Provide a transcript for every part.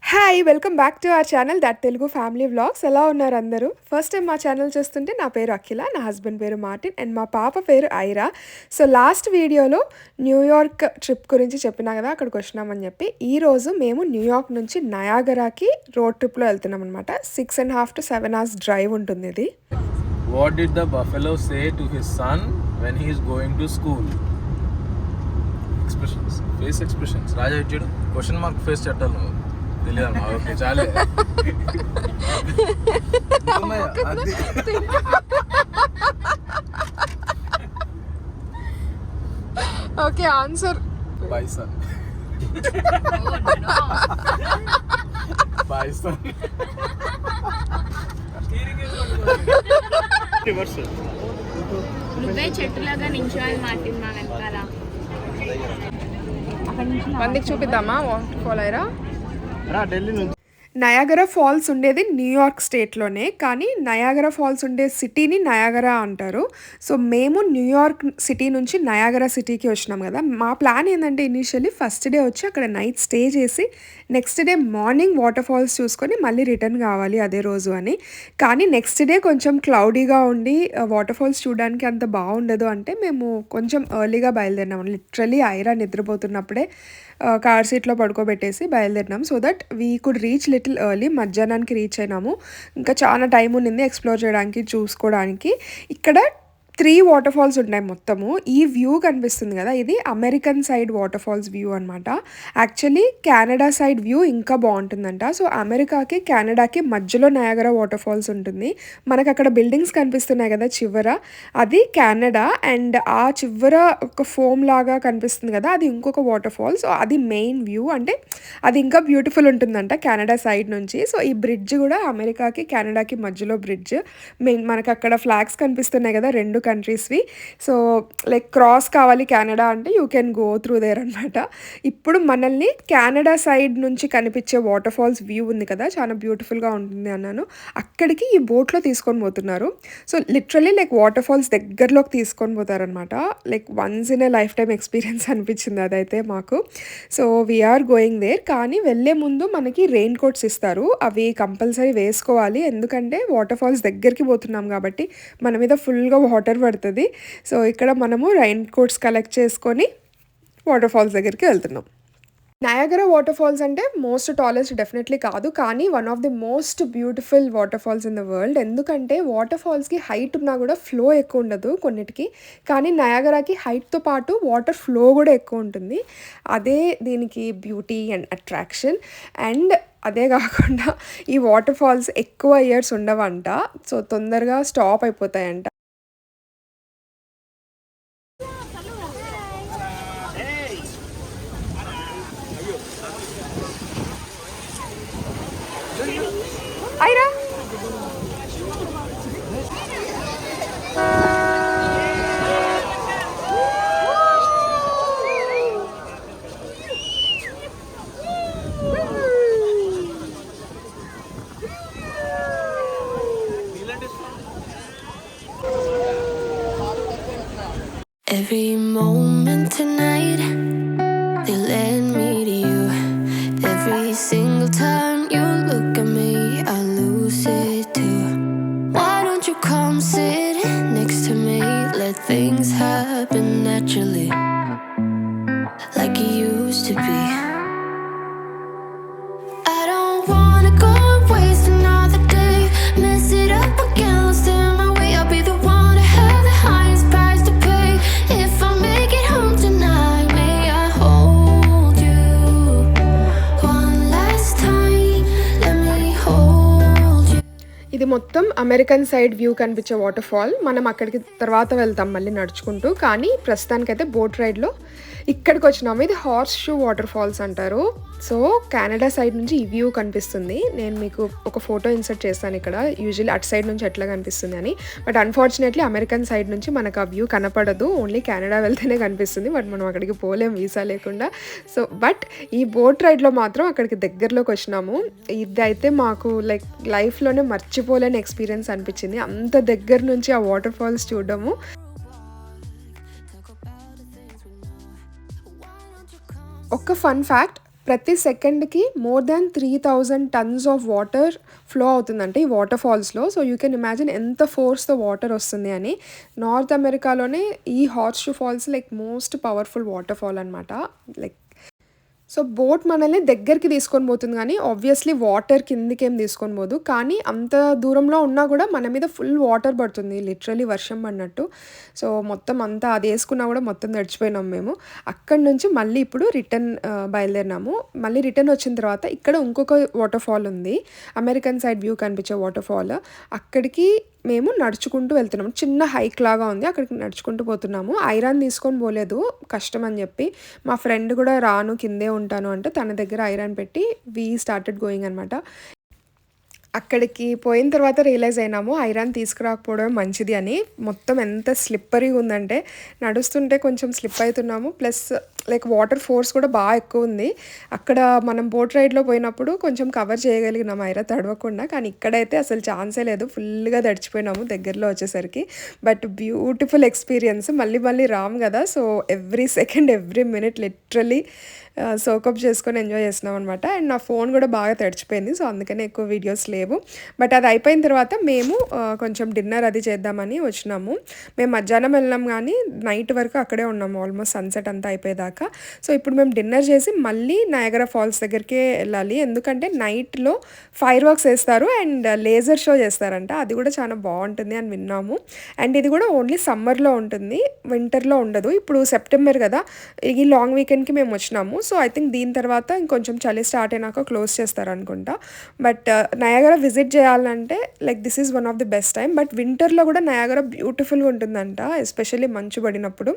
Hi! Welcome back to our channel that Telugu family vlogs. ఎలా ఉన్నారు అందరూ? ఫస్ట్ టైం మా ఛానల్ చూస్తుంటే నా పేరు అఖిల, నా హస్బెండ్ పేరు మార్టిన్ అండ్ మా పాప పేరు ఐరా. సో లాస్ట్ వీడియోలో న్యూయార్క్ ట్రిప్ గురించి చెప్పినా కదా, అక్కడికి వచ్చినామని చెప్పి. ఈరోజు మేము న్యూయార్క్ నుంచి నయాగరాకి రోడ్ ట్రిప్లో వెళ్తున్నాం అనమాట. 6.5 to 7 hours డ్రైవ్ ఉంటుంది ఇది. What did the buffalo say to his son when he is going to school? Expressions, face expressions. రాజా ఇచ్చాడు క్వశ్చన్ మార్క్ ఫేస్ చెట్టాలి నువ్వు తెలియదు. ఓకే చాలే. Okay answer bison. బైసన్ నువ్వే చెట్టులాగా నించోవాలి మార్టిన్ మా వెనకాల. మందికి చూపిద్దామా వాటర్ ఫాల్ ఐరా? ఢిల్లీ నుంచి నయాగరా ఫాల్స్ ఉండేది న్యూయార్క్ స్టేట్లోనే, కానీ నయాగరా ఫాల్స్ ఉండే సిటీని నయాగరా అంటారు. సో మేము న్యూయార్క్ సిటీ నుంచి నయాగరా సిటీకి వచ్చినాం కదా. మా ప్లాన్ ఏంటంటే ఇనీషియల్లీ ఫస్ట్ డే వచ్చి అక్కడ నైట్ స్టే చేసి next day morning waterfalls చూసుకొని మళ్ళీ రిటర్న్ కావాలి అదే రోజు అని. కానీ నెక్స్ట్ డే కొంచెం క్లౌడీగా ఉండి వాటర్ ఫాల్స్ చూడడానికి అంత బాగుండదు అంటే మేము కొంచెం ఎర్లీగా బయలుదేరినాం. లిటరలీ ఐరా నిద్రపోతున్నప్పుడే కార్ సీట్లో పడుకోబెట్టేసి బయలుదేరినాం so that we could reach little early. మధ్యాహ్నానికి రీచ్ అయినాము. ఇంకా చాలా టైం ఉన్నింది ఎక్స్ప్లోర్ చేయడానికి, చూసుకోవడానికి. ఇక్కడ 3 వాటర్ ఫాల్స్ ఉన్నాయి మొత్తము. ఈ వ్యూ కనిపిస్తుంది కదా, ఇది American side waterfalls view అనమాట. యాక్చువల్లీ కెనడా సైడ్ వ్యూ ఇంకా బాగుంటుందంట. సో అమెరికాకి కెనడాకి మధ్యలో నయాగరా వాటర్ ఫాల్స్ ఉంటుంది. మనకు అక్కడ బిల్డింగ్స్ కనిపిస్తున్నాయి కదా చివర, అది కెనడా. అండ్ ఆ చివర ఒక ఫోమ్ లాగా కనిపిస్తుంది కదా, అది ఇంకొక వాటర్ ఫాల్స్. సో అది మెయిన్ వ్యూ, అంటే అది ఇంకా బ్యూటిఫుల్ ఉంటుందంట కెనడా సైడ్ నుంచి. సో ఈ బ్రిడ్జ్ కూడా అమెరికాకి కెనడాకి మధ్యలో బ్రిడ్జ్. మనకు అక్కడ ఫ్లాగ్స్ కనిపిస్తున్నాయి కదా రెండు కంట్రీస్వి. సో లైక్ క్రాస్ కావాలి కెనడా అంటే you can go through there అనమాట. ఇప్పుడు మనల్ని కెనడా సైడ్ నుంచి కనిపించే వాటర్ ఫాల్స్ వ్యూ ఉంది కదా, చాలా బ్యూటిఫుల్గా ఉంటుంది అన్నాను. అక్కడికి ఈ బోట్లో తీసుకొని పోతున్నారు. So literally like water falls దగ్గరలోకి తీసుకొని పోతారనమాట. Like once in a lifetime experience అనిపించింది అదైతే మాకు. So we're going there. కానీ వెళ్ళే ముందు మనకి రెయిన్ కోట్స్ ఇస్తారు, అవి కంపల్సరీ వేసుకోవాలి. ఎందుకంటే వాటర్ ఫాల్స్ దగ్గరికి పోతున్నాం కాబట్టి మన మీద ఫుల్గా వాటర్ పడుతుంది. సో ఇక్కడ మనము రైన్ కోట్స్ కలెక్ట్ చేసుకొని వాటర్ ఫాల్స్ దగ్గరికి వెళ్తున్నాం. నయాగరా వాటర్ ఫాల్స్ అంటే మోస్ట్ టాలెస్ట్ డెఫినెట్లీ కాదు, కానీ one of the most beautiful waterfalls in the world. ఎందుకంటే వాటర్ ఫాల్స్కి హైట్ ఉన్నా కూడా ఫ్లో ఎక్కువ ఉండదు కొన్నిటికి, కానీ నయాగరాకి హైట్తో పాటు వాటర్ ఫ్లో కూడా ఎక్కువ ఉంటుంది. అదే దీనికి బ్యూటీ అండ్ అట్రాక్షన్. అండ్ అదే కాకుండా ఈ వాటర్ ఫాల్స్ ఎక్కువ ఇయర్స్ ఉండవంట, సో తొందరగా stop అయిపోతాయంట. Aira Every moment tonight, they led me to you. Every single time you look at me, I lose it too. Why don't you come sit next to me? Let things happen naturally, like it used to be. I don't wanna go and waste another day, mess it up again, lost in my way. I'll be the one to have the highest price to pay. If I make it home tonight, may I hold you one last time? Let me hold you. ఇది మొత్తం American side view కనిపించే water fall. మనం అక్కడికి తర్వాత వెళ్తాం మళ్ళీ నడుచుకుంటూ, కానీ ప్రస్తుతానికైతే బోట్ రైడ్లో ఇక్కడికి వచ్చినాము. ఇది హార్స్ షూ వాటర్ ఫాల్స్ అంటారు. సో కెనడా సైడ్ నుంచి ఈ వ్యూ కనిపిస్తుంది. నేను మీకు ఒక ఫోటో ఇన్సర్ట్ చేస్తాను ఇక్కడ, యూజువల్లీ అటు సైడ్ నుంచి ఎట్లా కనిపిస్తుంది అని. బట్ అన్ఫార్చునేట్లీ అమెరికన్ సైడ్ నుంచి మనకు ఆ వ్యూ కనపడదు, ఓన్లీ కెనడా వెళ్తేనే కనిపిస్తుంది. బట్ మనం అక్కడికి పోలేం వీసా లేకుండా. సో బట్ ఈ బోట్ రైడ్లో మాత్రం అక్కడికి దగ్గరలోకి వచ్చినాము. ఇదైతే మాకు లైక్ లైఫ్లోనే మర్చిపోలేని ఎక్స్పీరియన్స్ అనిపించింది, అంత దగ్గర నుంచి ఆ వాటర్ ఫాల్స్ చూడడము. ఒక ఫన్ ఫ్యాక్ట్, ప్రతి సెకండ్కి more than 3000 tons of water flow అవుతుందంటే ఈ వాటర్ ఫాల్స్లో. సో యూ కెన్ ఇమాజిన్ ఎంత ఫోర్స్తో వాటర్ వస్తుంది అని. నార్త్ అమెరికాలోనే ఈ Horseshoe Falls like most powerful waterfall అనమాట. లైక్ సో బోట్ మనల్ని దగ్గరికి తీసుకొని పోతుంది కానీ ఆబ్వియస్లీ వాటర్ కిందికేం తీసుకొని పోదు. కానీ అంత దూరంలో ఉన్నా కూడా మన మీద ఫుల్ వాటర్ పడుతుంది, లిటరలీ వర్షం పడినట్టు. సో మొత్తం అంతా అది వేసుకున్నా కూడా మొత్తం తడిచిపోయినాం మేము. అక్కడి నుంచి మళ్ళీ ఇప్పుడు రిటర్న్ బయలుదేరినాము. మళ్ళీ రిటర్న్ వచ్చిన తర్వాత ఇక్కడ ఇంకొక వాటర్ ఫాల్ ఉంది, అమెరికన్ సైడ్ వ్యూ కనిపించే వాటర్ ఫాల్. అక్కడికి మేము నడుచుకుంటూ వెళ్తున్నాము. చిన్న హైక్ లాగా ఉంది, అక్కడికి నడుచుకుంటూ పోతున్నాము. ఐరన్ తీసుకొని పోలేదు కష్టం అని చెప్పి. మా ఫ్రెండ్ కూడా రాను కిందే ఉంటాను అంటే తన దగ్గర ఐరన్ పెట్టి వీ స్టార్టెడ్ గోయింగ్ అనమాట. అక్కడికి పోయిన తర్వాత రియలైజ్ అయినాము ఐరన్ తీసుకురాకపోవడం మంచిది అని. మొత్తం ఎంత స్లిప్పరీగా ఉందంటే నడుస్తుంటే కొంచెం స్లిప్ అవుతున్నాము. ప్లస్ లైక్ వాటర్ ఫోర్స్ కూడా బాగా ఎక్కువ ఉంది. అక్కడ మనం బోట్ రైడ్లో పోయినప్పుడు కొంచెం కవర్ చేయగలిగినాము ఐరన్ తడవకుండా, కానీ ఇక్కడైతే అసలు ఛాన్సే లేదు, ఫుల్గా తడిచిపోయినాము దగ్గరలో వచ్చేసరికి. బట్ బ్యూటిఫుల్ ఎక్స్పీరియన్స్, మళ్ళీ మళ్ళీ రాము కదా. So every second every minute literally soak up చేసుకొని ఎంజాయ్ చేస్తున్నాం అనమాట. అండ్ నా ఫోన్ కూడా బాగా తడిచిపోయింది, సో అందుకనే ఎక్కువ వీడియోస్ లేవు. బట్ అది అయిపోయిన తర్వాత మేము కొంచెం డిన్నర్ అది చేద్దామని వచ్చినాము. మేము మధ్యాహ్నం వెళ్ళినాం కానీ నైట్ వరకు అక్కడే ఉన్నాము, ఆల్మోస్ట్ సన్సెట్ అంతా అయిపోయేదాకా. సో ఇప్పుడు మేము డిన్నర్ చేసి మళ్ళీ నయాగరా ఫాల్స్ దగ్గరికే వెళ్ళాలి, ఎందుకంటే నైట్లో ఫైర్ వర్క్స్ వేస్తారు అండ్ లేజర్ షో చేస్తారంట. అది కూడా చాలా బాగుంటుంది అని విన్నాము. అండ్ ఇది కూడా ఓన్లీ సమ్మర్లో ఉంటుంది, వింటర్లో ఉండదు. ఇప్పుడు సెప్టెంబర్ కదా, ఈ లాంగ్ వీకెండ్కి మేము వచ్చినాము. సో ఐ థింక్ దీని తర్వాత ఇంకొంచెం చలి స్టార్ట్ అయినాక క్లోజ్ చేస్తారు అనుకుంటా. బట్ నయాగరా విజిట్ చేయాలంటే like this is one of the best time. But వింటర్లో కూడా నయాగరా బ్యూటిఫుల్గా ఉంటుందంట, ఎస్పెషల్లీ మంచు పడినప్పుడు.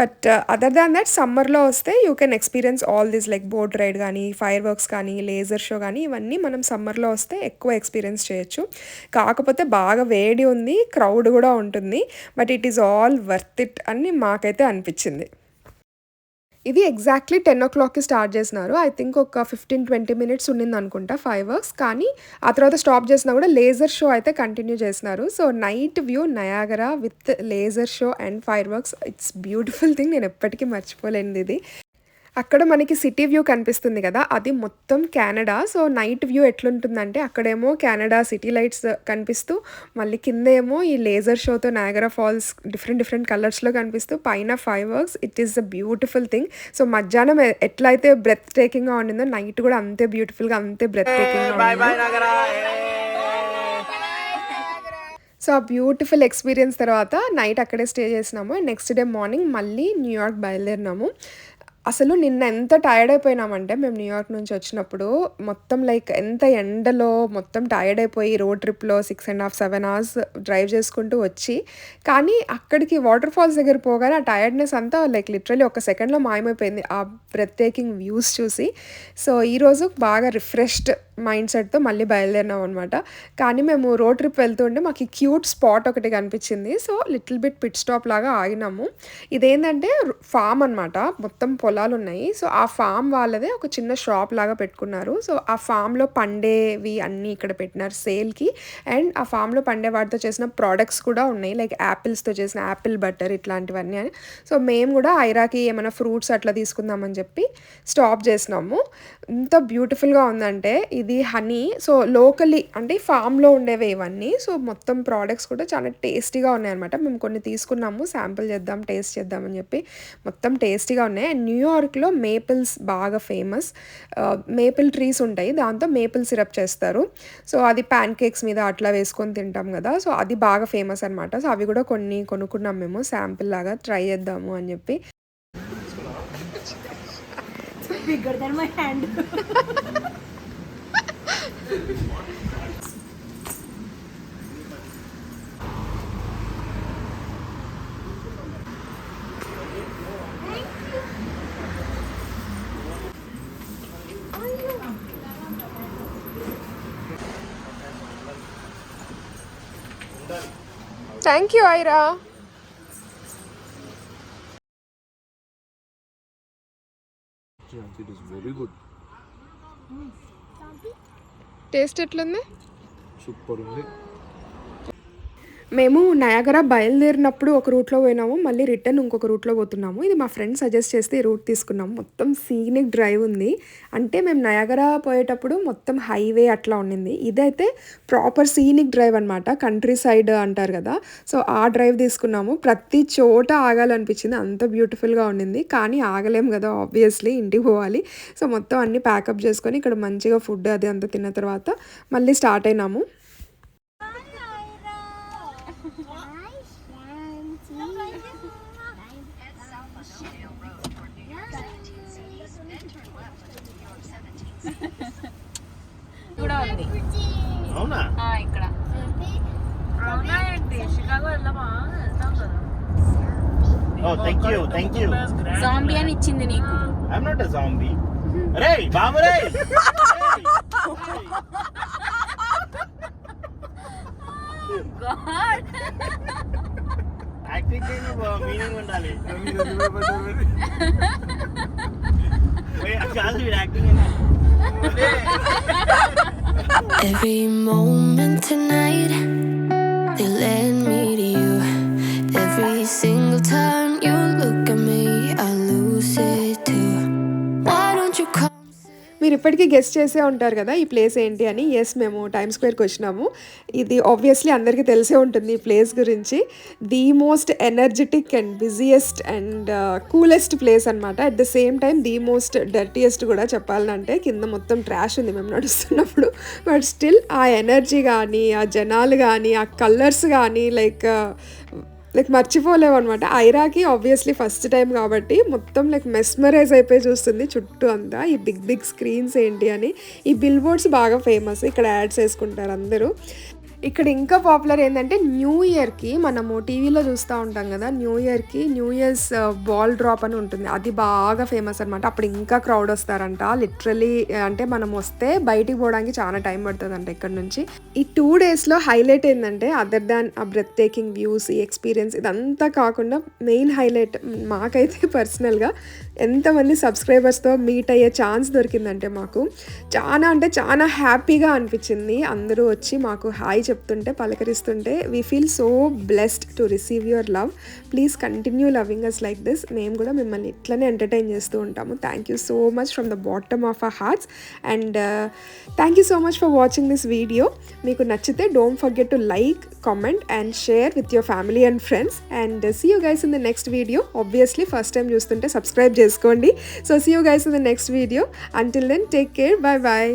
బట్ అదర్ దాన్ దట్ సమ్మర్లో వస్తే you can experience all this like boat ride కానీ, ఫైర్ వర్క్స్ కానీ, లేజర్ షో కానీ, ఇవన్నీ మనం సమ్మర్లో వస్తే ఎక్కువ ఎక్స్పీరియన్స్ చేయొచ్చు. కాకపోతే బాగా వేడి ఉంది, క్రౌడ్ కూడా ఉంటుంది. But it is all worth it అని మాకైతే అనిపించింది. ఇది ఎగ్జాక్ట్లీ 10 o'clockకి స్టార్ట్ చేసినారు. ఐ థింక్ ఒక 15-20 minutes ఉండింది అనుకుంటా ఫైర్ వర్క్స్. కానీ ఆ తర్వాత స్టాప్ చేసినా కూడా లేజర్ షో అయితే కంటిన్యూ చేసినారు. So night view Niagara with laser show and fire works, it's beautiful thing. నేను ఎప్పటికీ మర్చిపోలేనిది ఇది. అక్కడ మనకి సిటీ వ్యూ కనిపిస్తుంది కదా, అది మొత్తం కెనడా. సో నైట్ వ్యూ ఎట్లుంటుందంటే అక్కడేమో కెనడా సిటీ లైట్స్ కనిపిస్తూ, మళ్ళీ కింద ఏమో ఈ లేజర్ షోతో నయాగరా ఫాల్స్ డిఫరెంట్ కలర్స్లో కనిపిస్తూ, పైన fire works. It is a beautiful thing. So మధ్యాహ్నం ఎట్లయితే బ్రెత్ టేకింగ్గా ఉండిందో నైట్ కూడా అంతే బ్యూటిఫుల్గా, అంతే బ్రెత్ టేకింగ్గా ఉంది. సో ఆ బ్యూటిఫుల్ ఎక్స్పీరియన్స్ తర్వాత నైట్ అక్కడే స్టే చేసినాము. అండ్ నెక్స్ట్ డే మార్నింగ్ మళ్ళీ న్యూయార్క్ బయలుదేరినాము. అసలు నిన్న ఎంత టైర్డ్ అయిపోయినామంటే మేము న్యూయార్క్ నుంచి వచ్చినప్పుడు మొత్తం లైక్ ఎంత ఎండలో మొత్తం టైర్డ్ అయిపోయి రోడ్ ట్రిప్లో 6.5-7 hours డ్రైవ్ చేసుకుంటూ వచ్చి, కానీ అక్కడికి వాటర్ ఫాల్స్ దగ్గర పోగానే ఆ టైర్డ్నెస్ అంతా లైక్ లిటరలీ ఒక సెకండ్లో మాయమైపోయింది ఆ బ్రెత్ టేకింగ్ వ్యూస్ చూసి. సో ఈరోజు బాగా రిఫ్రెష్డ్ మైండ్ సెట్తో మళ్ళీ బయలుదేరినాం అనమాట. కానీ మేము రోడ్ ట్రిప్ వెళ్తుంటే మాకు క్యూట్ స్పాట్ ఒకటి కనిపించింది. So little bit pit stop లాగా ఆగినాము. ఇదేంటంటే ఫామ్ అనమాట, మొత్తం పొలాలు ఉన్నాయి. సో ఆ ఫామ్ వాళ్ళదే ఒక చిన్న షాప్ లాగా పెట్టుకున్నారు. సో ఆ ఫామ్లో పండేవి అన్నీ ఇక్కడ పెట్టినారు సేల్కి. అండ్ ఆ ఫామ్లో పండే వాటితో చేసిన ప్రోడక్ట్స్ కూడా ఉన్నాయి, లైక్ యాపిల్స్తో చేసిన యాపిల్ బటర్ ఇట్లాంటివన్నీ అని. సో మేము కూడా ఐరాకి ఏమైనా ఫ్రూట్స్ అట్లా తీసుకుందామని చెప్పి స్టాప్ చేసినాము. ఎంత బ్యూటిఫుల్గా ఉందంటే ఇది హనీ. సో లోకలీ అంటే ఫామ్లో ఉండేవి ఇవన్నీ. సో మొత్తం ప్రోడక్ట్స్ కూడా చాలా టేస్టీగా ఉన్నాయన్నమాట. మేము కొన్ని తీసుకున్నాము, శాంపుల్ చేద్దాం, టేస్ట్ చేద్దామని చెప్పి. మొత్తం టేస్టీగా ఉన్నాయి. అండ్ న్యూయార్క్లో మేపిల్స్ బాగా ఫేమస్. మేపిల్ ట్రీస్ ఉంటాయి, దాంతో మేపిల్ సిరప్ చేస్తారు. సో అది ప్యాన్ కేక్స్ మీద అట్లా వేసుకొని తింటాం కదా, సో అది బాగా ఫేమస్ అనమాట. సో అవి కూడా కొన్ని కొనుక్కున్నాం మేము, శాంపిల్ లాగా ట్రై చేద్దాము అని చెప్పి. bigger than my hand. Thank you, Ira. It is very good. Taste ఎట్లుంది? సూపర్ ఉంది. మేము నయాగరా బయలుదేరినప్పుడు ఒక రూట్‌లో పోయినాము. మళ్ళీ రిటర్న్ ఇంకొక రూట్‌లో పోతున్నాము. ఇది మా ఫ్రెండ్ సజెస్ట్ చేస్తే ఈ రూట్ తీసుకున్నాము. మొత్తం సీనిక్ డ్రైవ్ ఉంది. అంటే మేము నయాగరా పోయేటప్పుడు మొత్తం హైవే అట్లా ఉండింది. ఇదైతే ప్రాపర్ సీనిక్ డ్రైవ్ అనమాట. కంట్రీ సైడ్ అంటారు కదా! సో, ఆ డ్రైవ్ తీసుకున్నాము. ప్రతి చోట ఆగాలనిపించింది. అంత బ్యూటిఫుల్‌గా ఉండింది. కానీ ఆగలేము కదా! ఆబ్వియస్లీ ఇంటికి పోవాలి. సో, మొత్తం అన్నీ ప్యాకప్ చేసుకొని ఇక్కడ మంచిగా ఫుడ్ అది అంతా తిన్న తర్వాత మళ్ళీ స్టార్ట్ అయినాము. కూడా ఉంది. అవునా? ఇక్కడ థ్యాంక్ యూ. జాంబీ అని ఇచ్చింది నీకు. I'm not a zombie. రేయ్ బాబు రేయ్. గాడ్ యాక్టింగ్ మీనింగ్ ఉండాలి. కాదు acting. Every moment tonight, they led me to you. Every single time you look at me, I lose it too. Why don't you come? మీరు ఇప్పటికీ guest చేసే ఉంటారు కదా ఈ ప్లేస్ ఏంటి అని. ఎస్, మేము టైమ్ స్క్వేర్కి వచ్చినాము. ఇది ఆబ్వియస్లీ అందరికీ తెలిసే ఉంటుంది ఈ ప్లేస్ గురించి. The most energetic and busiest and coolest place అనమాట. At the same time the most dirtiest కూడా చెప్పాలంటే. కింద మొత్తం ట్రాష్ ఉంది మేము నడుస్తున్నప్పుడు. బట్ స్టిల్ ఆ ఎనర్జీ కానీ, ఆ జనాలు కానీ, ఆ కలర్స్ కానీ లైక్ మర్చిపోలేము అనమాట. ఐరాకి ఆబ్వియస్లీ ఫస్ట్ టైం కాబట్టి మొత్తం మెస్మరైజ్ అయిపోయి చూస్తుంది చుట్టూ అంతా. ఈ బిగ్ బిగ్ స్క్రీన్స్ ఏంటి అని. ఈ బిల్ బోర్డ్స్ బాగా ఫేమస్. ఇక్కడ యాడ్స్ వేసుకుంటారు అందరూ. ఇక్కడ ఇంకా పాపులర్ ఏంటంటే న్యూ ఇయర్కి మనము టీవీలో చూస్తూ ఉంటాం కదా, న్యూ ఇయర్స్ బాల్ డ్రాప్ అని ఉంటుంది. అది బాగా ఫేమస్ అనమాట. అప్పుడు ఇంకా క్రౌడ్ వస్తారంట. లిటరలీ అంటే మనం వస్తే బయటికి పోవడానికి చాలా టైం పడుతుంది అంట ఇక్కడ నుంచి. ఈ 2 daysలో హైలైట్ ఏంటంటే అదర్ దాన్ ఆ బ్రెత్ టేకింగ్ వ్యూస్, ఈ ఎక్స్పీరియన్స్ ఇదంతా కాకుండా మెయిన్ హైలైట్ మాకైతే పర్సనల్గా ఎంతమంది సబ్స్క్రైబర్స్తో మీట్ అయ్యే ఛాన్స్ దొరికిందంటే మాకు చాలా అంటే చాలా హ్యాపీగా అనిపించింది. అందరూ వచ్చి మాకు హాయ్ చెప్తుంటే, పలకరిస్తుంటే we feel so blessed to receive your love. Please continue loving us like this. మేము కూడా మిమ్మల్ని ఇట్లనే ఎంటర్టైన్ చేస్తూ ఉంటాము. Thank you so much from the bottom of our hearts. And thank you so much for watching this video. మీకు నచ్చితే don't forget to like, comment and share with your family and friends. And see you guys in the next video. Obviously first time చూస్తుంటే subscribe చేసుకోండి. So see you guys in the next video. Until then take care. Bye bye.